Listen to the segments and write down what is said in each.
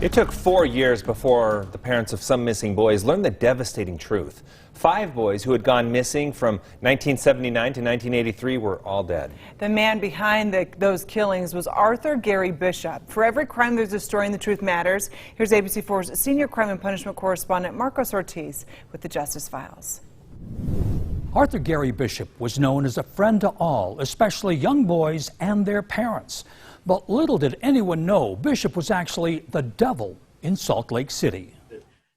It took 4 years before the parents of some missing boys learned the devastating truth. 5 boys who had gone missing from 1979 to 1983 were all dead. The man behind those killings was Arthur Gary Bishop. For every crime, there's a story, and the truth matters. Here's ABC4's senior crime and punishment correspondent Marcos Ortiz with the Justice Files. Arthur Gary Bishop was known as a friend to all, especially young boys and their parents. But little did anyone know Bishop was actually the devil in Salt Lake City.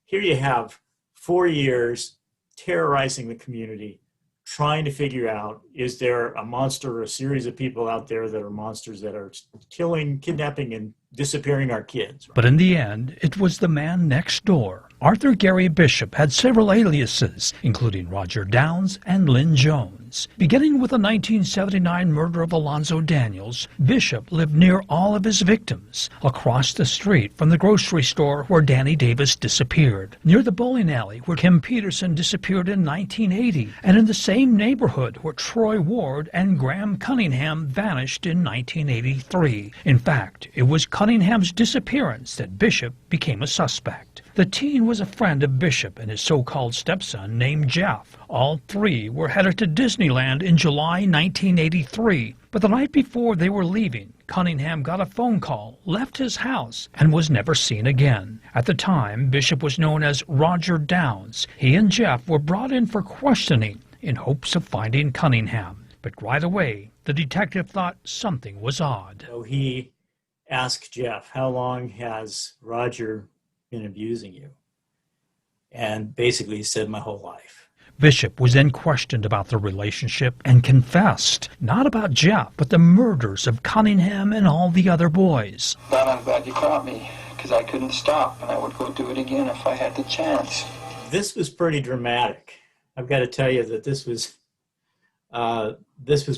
Here you have 4 years terrorizing the community, trying to figure out, is there a monster or a series of people out there that are monsters that are killing, kidnapping, and disappearing our kids? But in the end, it was the man next door. Arthur Gary Bishop had several aliases, including Roger Downs and Lynn Jones. Beginning with the 1979 murder of Alonzo Daniels, Bishop lived near all of his victims, across the street from the grocery store where Danny Davis disappeared, near the bowling alley where Kim Peterson disappeared in 1980, and in the same neighborhood where Troy Ward and Graham Cunningham vanished in 1983. In fact, it was Cunningham's disappearance that Bishop became a suspect. The teen was a friend of Bishop and his so-called stepson named Jeff. All three were headed to Disneyland in July 1983. But the night before they were leaving, Cunningham got a phone call, left his house, and was never seen again. At the time, Bishop was known as Roger Downs. He and Jeff were brought in for questioning in hopes of finding Cunningham. But right away, the detective thought something was odd. So he asked Jeff, how long has Roger been abusing you? And basically he said, my whole life. Bishop was then questioned about the relationship and confessed, not about Jeff, but the murders of Cunningham and all the other boys. Don, I'm glad you caught me, because I couldn't stop, and I would go do it again if I had the chance. This was pretty dramatic. I've got to tell you that this was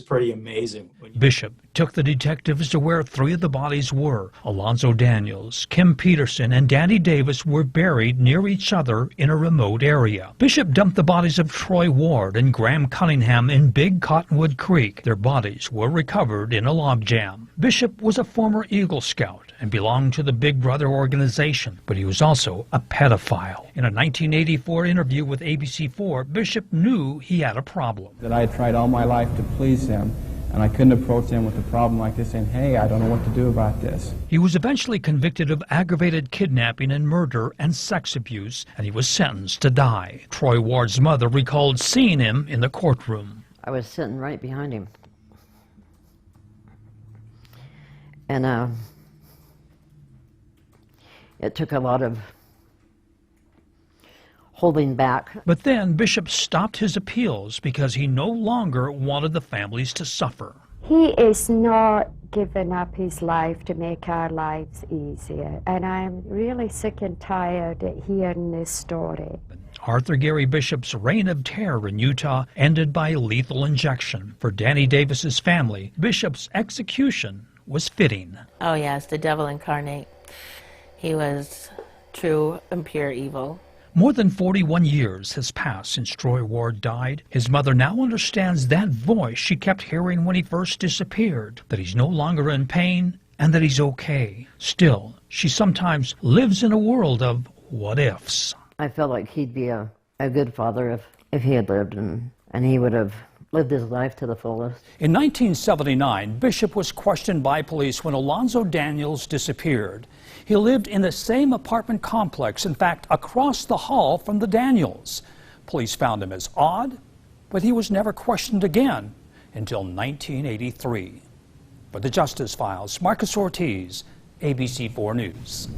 pretty amazing. Bishop took the detectives to where 3 of the bodies were. Alonzo Daniels, Kim Peterson, and Danny Davis were buried near each other in a remote area. Bishop dumped the bodies of Troy Ward and Graham Cunningham in Big Cottonwood Creek. Their bodies were recovered in a logjam. Bishop was a former Eagle Scout and belonged to the Big Brother organization, but he was also a pedophile. In a 1984 interview with ABC4, Bishop knew he had a problem. That I had tried all my life to please him, and I couldn't approach him with a problem like this saying, hey, I don't know what to do about this. He was eventually convicted of aggravated kidnapping and murder and sex abuse, and he was sentenced to die. Troy Ward's mother recalled seeing him in the courtroom. I was sitting right behind him. And it took a lot of holding back. But then Bishop stopped his appeals because he no longer wanted the families to suffer. He is not giving up his life to make our lives easier, and I'm really sick and tired of hearing this story. Arthur Gary Bishop's reign of terror in Utah ended by lethal injection. For Danny Davis's family, Bishop's execution was fitting. Oh yes, the devil incarnate. He was true and pure evil. More than 41 years has passed since Troy Ward died. His mother now understands that voice she kept hearing when he first disappeared, that he's no longer in pain and that he's okay. Still, she sometimes lives in a world of what ifs. I felt like he'd be a good father if he had lived, and he would have lived his life to the fullest. In 1979, Bishop was questioned by police when Alonzo Daniels disappeared. He lived in the same apartment complex, in fact, across the hall from the Daniels. Police found him as odd, but he was never questioned again until 1983. For the Justice Files, Marcos Ortiz, ABC4 News.